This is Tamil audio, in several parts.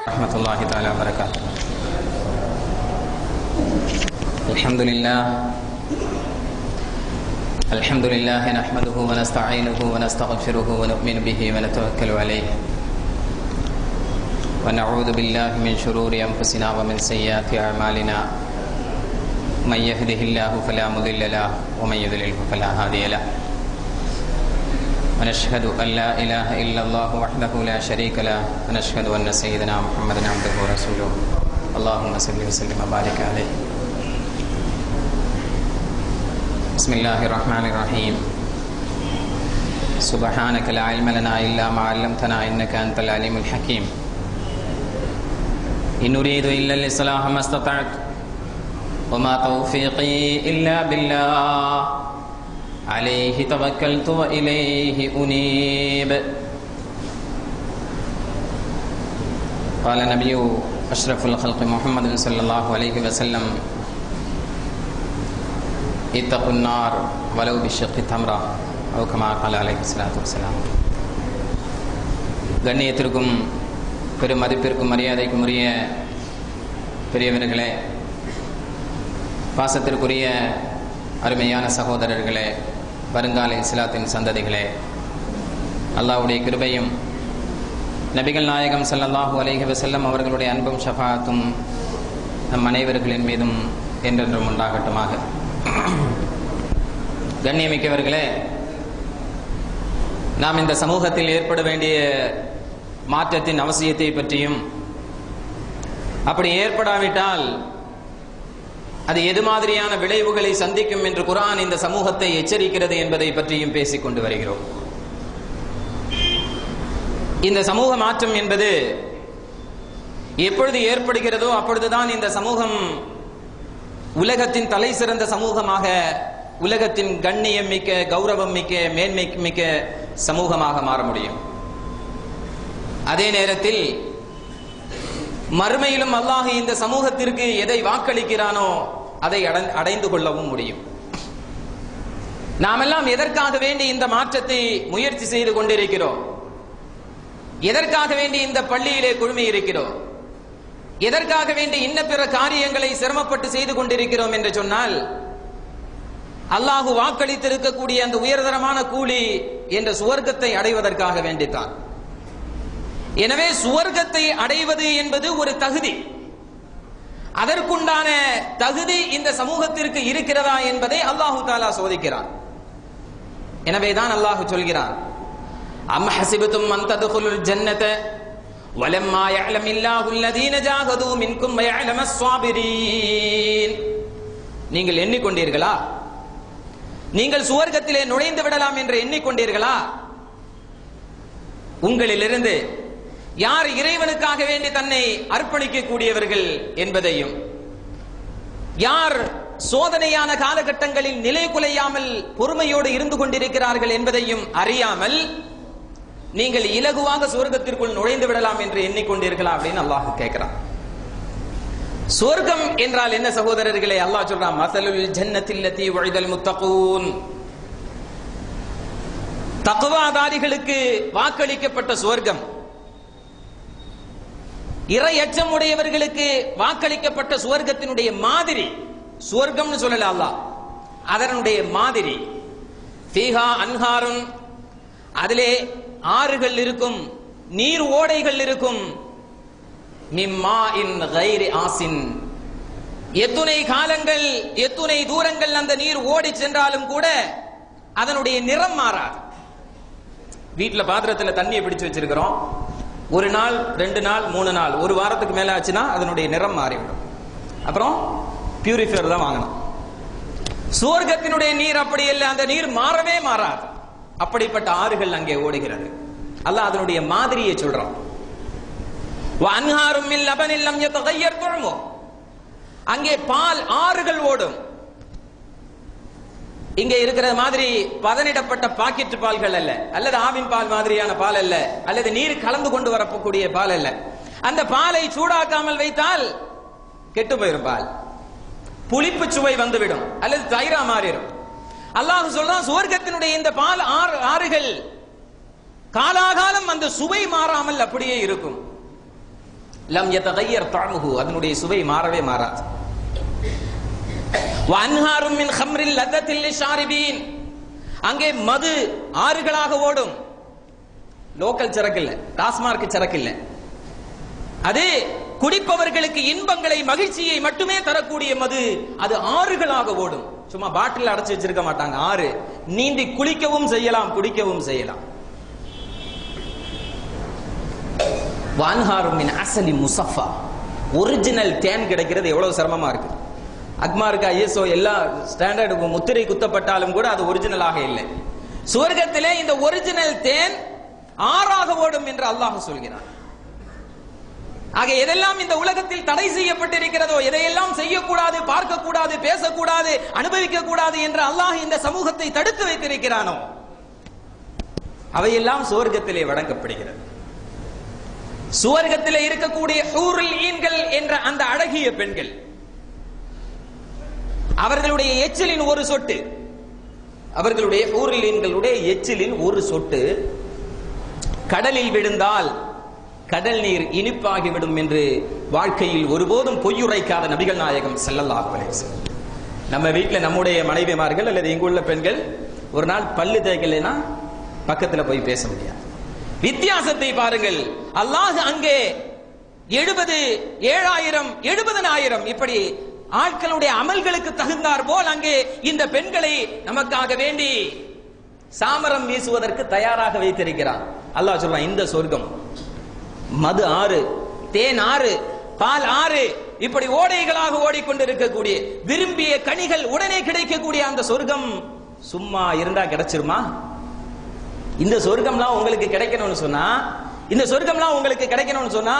Rahmatullahi ta'ala wa barakatuh. Alhamdulillah nahmaduhu wa nasta'inuhu wa nastaghfiruhu wa nu'minu bihi wa natawakkalu alayhi wa na'udhu billahi min shururi anfusina wa min sayyiati a'malina man yahdihillahu fala mudilla lahu wa man yudlilhu fala hadiya lahu wa nashhadu an la ilaha illa Allah wahdahu la sharika lahu wa nashhadu anna sayyidina Muhammadan abduhu wa rasuluhu Allahumma salli wa sallim wa barik alayhi. Bismillahirrahmanirrahim. Subhanaka la ilma lana illa ma 'allamtana innaka antal alimul hakim. In uridu illa al-islaha ma istata'tu wa ma tawfiqi illa billah. Alayhi tawakkaltu wa ilayhi unib. Qala nabiyyu ashraful khalqi Muhammadin sallallahu alayhi wa sallam ittaqun nar walau bishiqqi tamra aw kama qala alayhi salatu wassalam. கண்ணியத்திற்கும் பெரும் மதிப்பிற்கும் மரியாதைக்கும் உரிய பெரியவர்களே, பாசத்திற்குரிய அருமையான சகோதரர்களே, வருங்கால இஸ்லாத்தின் சந்ததிகளே, அல்லாஹ்வுடைய கிருபையும் நபிகள் நாயகம் ஸல்லல்லாஹு அலைஹி வஸல்லம் அவர்களுடைய அன்பும் ஷஃபாஅத்தும் நம் அனைவர்களின் மீதும் என்றென்றும் உண்டாகட்டுமாக. கண்ணியமிக்கவர்களே, நாம் இந்த சமூகத்தில் ஏற்பட வேண்டிய மாற்றத்தின் அவசியத்தை பற்றியும், அப்படி ஏற்படாவிட்டால் அது எது மாதிரியான விளைவுகளை சந்திக்கும் என்று குர்ஆன் இந்த சமூகத்தை எச்சரிக்கிறது என்பதை பற்றியும் பேசிக் கொண்டு வருகிறோம். இந்த சமூக மாற்றம் என்பது எப்பொழுது ஏற்படுகிறதோ அப்பொழுதுதான் இந்த சமூகம் உலகத்தின் தலை சிறந்த சமூகமாக, உலகத்தின் கண்ணியம் மிக்க, கௌரவம் மிக்க, மேன்மை மிக்க சமூகமாக மாற முடியும். அதே நேரத்தில் மறுமையிலும் அல்லாஹ் இந்த சமூகத்திற்கு எதை வாக்களிக்கிறானோ அதை அடைந்து கொள்ளவும் முடியும். நாமெல்லாம் எதற்காக வேண்டி இந்த மாற்றத்தை முயற்சி செய்து கொண்டிருக்கிறோம்? எதற்காக வேண்டி இந்த பள்ளியிலே குழுமி இருக்கிறோம்? எதற்காக வேண்டி இன்ன பிற காரியங்களை சிரமப்பட்டு செய்து கொண்டிருக்கிறோம் என்று சொன்னால், அல்லாஹு வாக்களித்திருக்கக்கூடிய அந்த உயர்தரமான கூலி என்ற சுவர்க்கத்தை அடைவதற்காக வேண்டித்தான். எனவே சுவர்க்கத்தை அடைவது என்பது ஒரு தகுதி. அதற்குண்டான தகுதி இந்த சமூகத்திற்கு இருக்கிறதா என்பதை அல்லாஹு தஆலா சோதிக்கிறான். எனவேதான் அல்லாஹ் சொல்கிறான், அம் ஹஸிபதும் அன் தத்குலுல் ஜன்னத வலம்மா யஅலமில்லாஹு அல்லதீன ஜாஹது மின்கும் வ யஅலமஸ் ஸாபிரீன். நீங்கள் எண்ணிக்கொண்டீர்களா, நீங்கள் சுவர்க்கத்திலே நுழைந்து விடலாம் என்று எண்ணிக்கொண்டீர்களா? உங்களிலிருந்து யார் இறைவனுக்காக வேண்டி தன்னை அர்ப்பணிக்க கூடியவர்கள் என்பதையும், யார் சோதனையான காலகட்டங்களில் நிலை குலையாமல் பொறுமையோடு இருந்து கொண்டிருக்கிறார்கள் என்பதையும் அறியாமல் நீங்கள் இலகுவாக சுவர்க்கத்திற்குள் நுழைந்து விடலாம் என்று எண்ணிக்கொண்டீர்களா அப்படின்னு அல்லாஹ் கேட்கிறான். சுவர்க்கம் என்றால் என்ன சகோதரர்களே? அல்லாஹ் சொல்றான், மஸலுல் ஜன்னத்தில்லதி வஇதல் முத்தகூன். தக்வாதாரிகளுக்கு வாக்களிக்கப்பட்ட சுவர்க்கம், இறை அச்சம் உடையவர்களுக்கு வாக்களிக்கப்பட்ட சுவர்க்கத்தினுடைய மாதிரி. சுவர்க்கம்னு சொல்லல அல்லாஹ், அதனுடைய மாதிரி. ஃபீஹா அன்ஹாருன், அதிலே ஆறுகள் இருக்கும், நீர் ஓடைகள் இருக்கும். மிம்மா இன் கைரி ஆசின், எத்துணை காலங்கள் எத்துணை தூரங்கள் அந்த நீர் ஓடி சென்றாலும் கூட அதனுடைய நிறம் மாறாது. வீட்டுல பாத்திரத்துல தண்ணியை பிடிச்சு வச்சிருக்கிறோம், ஒரு நாள், 2 நாள், 3 நாள், ஒரு வாரத்துக்கு மேல ஆச்சுன்னா அதனுடைய நிறம் மாறிவிடும். அப்புறம் பியூரிஃபையர் தான் வாங்கணும். சுவர்க்கத்தினுடைய நீர் அப்படி இல்லை, அந்த நீர் மாறவே மாறாது. அப்படிப்பட்ட ஆறுகள் அங்கே ஓடுகிறது. அல்லாஹ் அதனுடைய மாதிரியை சொல்றான். வஅன்ஹாரும் மின் லபனில் லம் யதகய்யர் துஅமு, அங்கே பால் ஆறுகள் ஓடும். இங்கே இருக்கிற மாதிரி பதனிடப்பட்ட பாக்கெட் பால்கள் அல்ல, அல்லது ஆவின் பால் மாதிரியான பால் அல்ல, அல்லது நீர் கலந்து கொண்டு வரக்கூடிய பால் அல்ல. அந்த பாலை சூடாக்காமல் வைத்தால் கெட்டு போயிடும் பால், புளிப்பு சுவை வந்துவிடும், அல்லது தயிரா மாறிடும். அல்லாஹ் சொல்றான், சுவர்க்கத்தினுடைய இந்த பால் ஆறுகள் காலாகாலம் அந்த சுவை மாறாமல் அப்படியே இருக்கும். லம் யதகய்யர் தஅமுஹு, அதனுடைய சுவை மாறவே மாறாது. வ அன்ஹாரும் மின் ஹம்ரில் லதத்தில் லிஷாரிபீன், அங்கே மது ஆறுகளாக ஓடும். லோக்கல் சரக்கு இல்ல, டாஸ்மார்க் சரக்கு இல்ல, அது குடிப்பவர்களுக்கு இன்பங்களை மகிழ்ச்சியை மட்டுமே தரக்கூடிய மது, அது ஆறுகளாக ஓடும். சும்மா பாட்டில் அடைச்சு வச்சிருக்க மாட்டாங்க, ஆறு. நீந்தி குளிக்கவும் செய்யலாம், குடிக்கவும் செய்யலாம். வான்ஹாரும் மின் அஸலி முஸஃபா, ஒரிஜினல் தேன் கிடைக்கிறது எவ்வளவு சிரமமா இருக்கு. அக்மார்க்கு ஐஎஸ்ஓ எல்லா ஸ்டாண்டர்ட் முத்திரை குத்தப்பட்டாலும் கூட அது ஒரிஜினலாக இல்லை. சுவர்க்கத்திலே இந்த ஒரிஜினல் தேன் ஆறாக ஓடும் என்று அல்லாஹ் சொல்கிறான். ஆக எதெல்லாம் இந்த உலகத்தில் தடை செய்யப்பட்டிருக்கிறதோ, எதையெல்லாம் செய்யக்கூடாது, பார்க்கக்கூடாது, பேசக்கூடாது, அனுபவிக்க கூடாது என்று அல்லாஹ் இந்த சமூகத்தை தடுத்து வைத்திருக்கிறானோ அவையெல்லாம் சுவர்க்கத்திலே வழங்கப்படுகிறது. சுவர்க்கத்திலே இருக்கக்கூடிய ஹூருல் ஈன்கள் என்ற அந்த அழகிய பெண்கள், அவர்களுடைய எச்சிலின் ஒரு சொட்டு, அவர்களுடைய ஹூருல் ஈன்களுடைய எச்சிலின் ஒரு சொட்டு கடலில் விழுந்தால் கடல் நீர் இனிப்பாகிவிடும் என்று வாழ்க்கையில் ஒருபோதும் பொய்யுரைக்காத நபிகள் நாயகம் ஸல்லல்லாஹு அலைஹி வஸல்லம். நம்ம வீட்டில் நம்முடைய மனைவிமார்கள் அல்லது இங்குள்ள பெண்கள் ஒரு நாள் பல்லு தேய்க்கலைன்னா பக்கத்தில் போய் பேச முடியாது. வித்தியாசத்தை பாருங்கள். அல்லாஹ் அங்கே 70, 7000, 70000 இப்படி ஆட்களுடைய அமல்களுக்கு தகுந்தார் போல் அங்கே இந்த பெண்களை நமக்காக வேண்டி சாமரம் வீசுவதற்கு தயாராக வைத்திருக்கிறான். அல்லாஹ் சொல்றான், இந்த சொர்க்கம் மது ஆறு, தேன் ஆறு, பால் ஆறு, இப்படி ஓடைகளாக ஓடிக்கொண்டிருக்கக்கூடிய, விரும்பிய கனிகள் உடனே கிடைக்கக்கூடிய அந்த சொர்க்கம் சும்மா இருந்தா கிடைச்சிருமா? இந்த சொர்க்கம்லாம் உங்களுக்கு கிடைக்கணும்னு சொன்னா, இந்த சொர்க்கம்லாம் உங்களுக்கு கிடைக்கணும்னு சொன்னா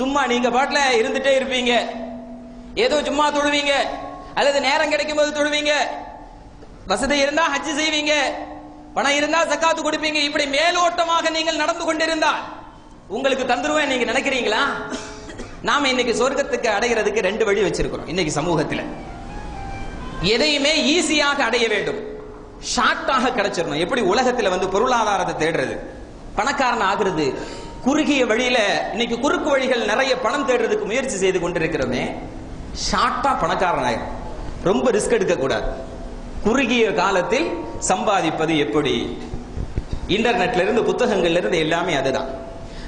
சும்மா நீங்க பாட்டுல இருந்துட்டே இருப்பீங்க. ஏதோ சும்மா தொழுவீங்க, அல்லது நேரம் கிடைக்கும் போது தொழுவீங்க, வசதி இருந்தா ஹஜ் செய்வீங்க, பணம் இருந்தா ஜக்காத்து கொடுப்பீங்க. இப்படி மேலோட்டமாக நீங்கள் நடந்து கொண்டிருந்தால் உங்களுக்கு தந்துருவேன் நீங்க நினைக்கிறீங்களா? நாம இன்னைக்கு சொர்க்கத்துக்கு அடைகிறதுக்கு 2 வழி வச்சிருக்கிறோம். இன்னைக்கு சமூகத்தில் எதையுமே ஈஸியாக அடைய வேண்டும், ஷார்ட்டாக கிடைச்சிடணும். எப்படி உலகத்தில் பொருளாதாரத்தை தேடுறது, பணக்காரன் ஆகுறது, குறுகிய வழியில இன்னைக்கு குறுக்கு வழிகள் நிறைய பணம் தேடுறதுக்கு முயற்சி செய்து கொண்டிருக்கிறோமே, ஷார்ட்டா பணக்காரன் ஆயிரும். ரொம்ப ரிஸ்க் எடுக்க கூடாது. குறுகிய காலத்தில் சம்பாதிப்பது எப்படி? இன்டர்நெட்ல இருந்து, புத்தகங்கள்ல இருந்து எல்லாமே அதுதான்.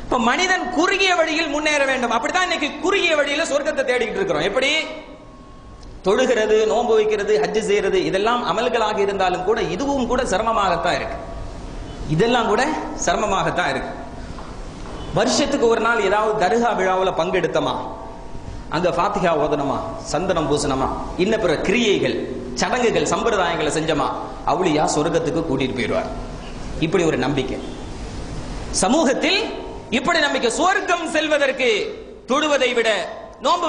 இப்ப மனிதன் குறுகிய வழியில் முன்னேற வேண்டும். அப்படித்தான் இன்னைக்கு குறுகிய வழியில சொர்க்கத்தை தேடிட்டு இருக்கிறோம். எப்படி? தொழுகிறது, நோன்பு வைக்கிறது, ஹஜ் செய்யறது, இதெல்லாம் அமல்களாக இருந்தாலும் கூட இதுவும் கூட சிரமமாகத்தான் இருக்கு. இதெல்லாம் கூட சிரமமாகத்தான் இருக்கு. வருஷத்துக்கு ஒரு நாள் ஏதாவது தர்கா விழாவில் பங்கெடுத்தமா, அங்க ஃபாத்திஹா ஓதனமா, சந்தனம் பூசணமா, இன்ன பிற கிரியைகள், சடங்குகள், சம்பிரதாயங்களை செஞ்சமா, அவுளியா சொர்க்கத்துக்கு கூட்டிட்டு போயிடுவார். இப்படி ஒரு நம்பிக்கை சமூகத்தில், இப்படி நம்பிக்கை. சொர்க்கம் செல்வதற்கு தொழுவதை விட, நோன்பு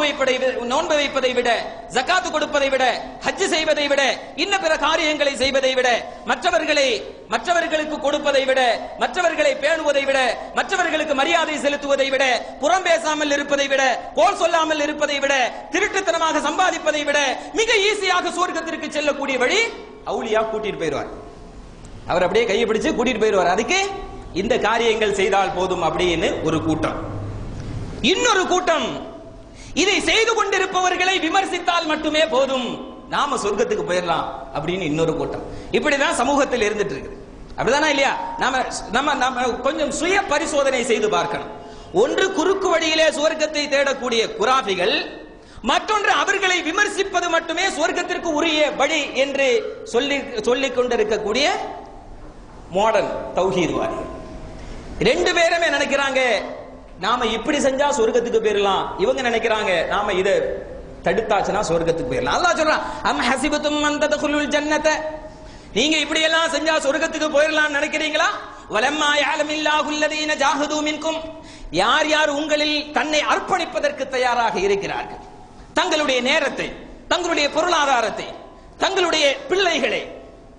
வைப்பதை விட, ஜகாத்து கொடுப்பதை விட, ஹஜ் செய்வதை விட, இன்ன பிற காரியங்களை செய்வதை விட, மற்றவர்களுக்கு கொடுப்பதை விட, மற்றவர்களை பேணுவதை விட, மற்றவர்களுக்கு மரியாதை செலுத்துவதை விட, புறம் பேசாமல் இருப்பதை விட, போல் சொல்லாமல் இருப்பதை விட, திருட்டுத்தனமாக சம்பாதிப்பதை விட மிக ஈஸியாக சொர்க்கத்திற்கு செல்லக்கூடிய வழி அவுலியா கூட்டிட்டு போயிடுவார். அவர் அப்படியே கையை பிடிச்சு கூட்டிட்டு போயிடுவார். அதுக்கு இந்த காரியங்கள் செய்தால் போதும் அப்படின்னு ஒரு கூட்டம். இன்னொரு கூட்டம், இதை செய்து கொண்டிருப்பவர்களை விமர்சித்தால் மட்டுமே போதும், நாம சொர்க்கத்துக்கு போயிடலாம் அப்படின்னு இன்னொரு கூட்டம். இப்படிதான் சமூகத்தில் இருந்துட்டு இருக்கு. அப்படிதானா இல்லையா? நாம கொஞ்சம் சுய பரிசோதனை செய்து பார்க்கணும். ஒன்று குறுக்கு வழியிலே சொர்க்கத்தை தேடக்கூடிய குராபிகள், மற்றொன்று அவர்களை விமர்சிப்பது மட்டுமே சொர்க்கத்திற்கு உரிய வழி என்று சொல்லிக் கொண்டிருக்கக்கூடிய மாடர்ன் தௌஹீத்வாதிகள். 2 பேருமே நினைக்கிறாங்க நாம இப்படி செஞ்சா சொர்க்கத்துக்கு போயிடலாம். இவங்க நினைக்கிறாங்க நாம இதை தடுத்தாச்சுன்னா சொர்க்கத்துக்கு போயிடலாம். அல்லாஹ் சொல்றான், அம் ஹஸிபதும் அன் தத்குலுல் ஜன்னத, நீங்க இப்படி எல்லாம் செஞ்சா சொர்க்கத்துக்கு போயிடலாம் நினைக்கிறீங்களா? வலம்மா யஅலமில்லாஹு அல்லதீன ஜாஹது மின்கும், யார் யார் உங்களில் தன்னை அர்ப்பணிப்பதற்கு தயாராக இருக்கிறார்கள், தங்களுடைய நேரத்தை, தங்களுடைய பொருளாதாரத்தை, தங்களுடைய பிள்ளைகளை,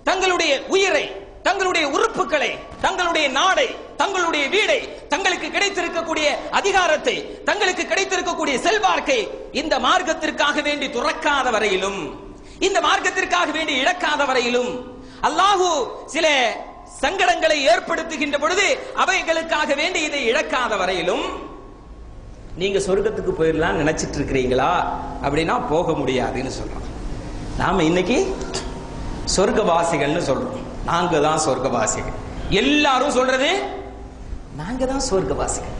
தங்களுடைய உயிரை, தங்களுடைய உறுப்புகளை, தங்களுடைய நாடை, தங்களுடைய வீடை, தங்களுக்கு கிடைத்திருக்கக்கூடிய அதிகாரத்தை, தங்களுக்கு கிடைத்திருக்கக்கூடிய செல்வாக்கை இந்த மார்க்கத்திற்காக வேண்டி துறக்காத வரையிலும், இந்த மார்க்கத்திற்காக வேண்டி இழக்காத வரையிலும், அல்லாஹு சில சங்கடங்களை ஏற்படுத்துகின்ற பொழுது அவைகளுக்காக வேண்டி இதை இழக்காத வரையிலும் நீங்க சொர்க்கத்துக்கு போயிடலாம் நினைச்சிட்டு இருக்கிறீங்களா அப்படின்னா போக முடியாதுன்னு சொல்றோம். நாம இன்னைக்கு சொர்க்கவாசிகள்னு சொல்றோம். நாங்க தான் சொர்க்கவாசிகள். எல்லாரும் சொல்றது நாங்க தான் சொர்க்கவாசிகள்.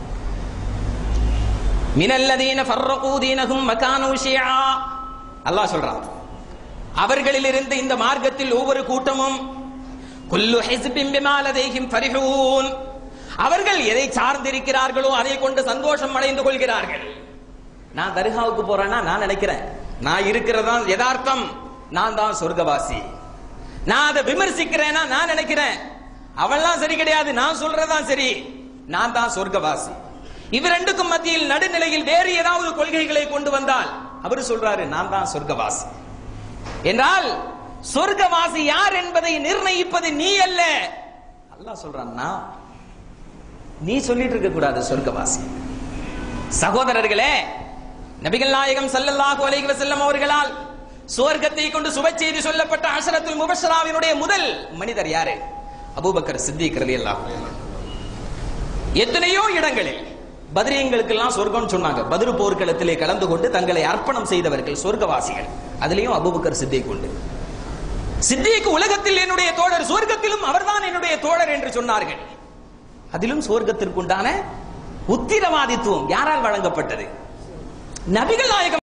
மினல்லதீன ஃபர்ரகூ தீனஹும் வகானூ ஷியா. அல்லாஹ் சொல்றான், அவர்களிலிருந்து இந்த மார்க்கத்தில் ஒவ்வொரு கூட்டமும் குல்லு ஹிஸ்பின் பிமா லதைஹிம் ஃபரிஹூன், அவர்கள் எதை சார்ந்திருக்கிறார்களோ அதை கொண்டு சந்தோஷம் அடைந்து கொள்கிறார்கள். நான் தர்காவுக்கு போறேன்னா நான் நினைக்கிறேன் நான் இருக்கிறதா யதார்த்தம், நான் தான் சொர்க்கவாசி. நான் அதை விமர்சிக்கிறேன்னா நான் நினைக்கிறேன் அவள்லாம் சரி கிடையாது, நான் சொல்றதான் சரி, நான் தான் சொர்க்கவாசி. இவ ரெண்டுக்கும் மத்தியில் நடுநிலையில் வேறு ஏதாவது கொள்கைகளை கொண்டு வந்தால் அவர் சொல்றாரு நான் தான் சொர்க்கவாசி என்றால், சொர்க்கவாசி யார் என்பதை நிர்ணயிப்பது நீ அல்ல. அல்லாஹ் சொல்றான், நீ சொல்லிட்டு இருக்க கூடாது சொர்க்கவாசி. சகோதரர்களே, நபிகள் நாயகம் ஸல்லல்லாஹு அலைஹி வஸல்லம் அவர்களால் சுவர்க்கத்தை கொண்டு சுப செய்தி சொல்லப்பட்ட அஷரத்துல் முபஷ்ஷராவினுடைய முதல் மனிதர் யாரு? அபூபக்கர் சித்திக் ரலியல்லாஹு அன்ஹு. எத்தனையோ இடங்களில் பத்ரீங்களுக்கெல்லாம் சொர்க்கம் சொன்னாங்க. பத்ரு போர்க்களத்திலே கலந்து கொண்டு தங்களை அர்ப்பணம் செய்தவர்கள் சொர்க்கவாசிகள். அதிலேயும் அபூபக்கர் சித்திக் உண்டு. சித்திக் உலகத்தில் என்னுடைய தோழர், சொர்க்கத்திலும் அவர்தான் என்னுடைய தோழர் என்று சொன்னார்கள். அதிலும் சொர்க்கத்திற்குண்டான உத்திரவாதித்துவம் யாரால் வழங்கப்பட்டது? நபிகள் நாயகம்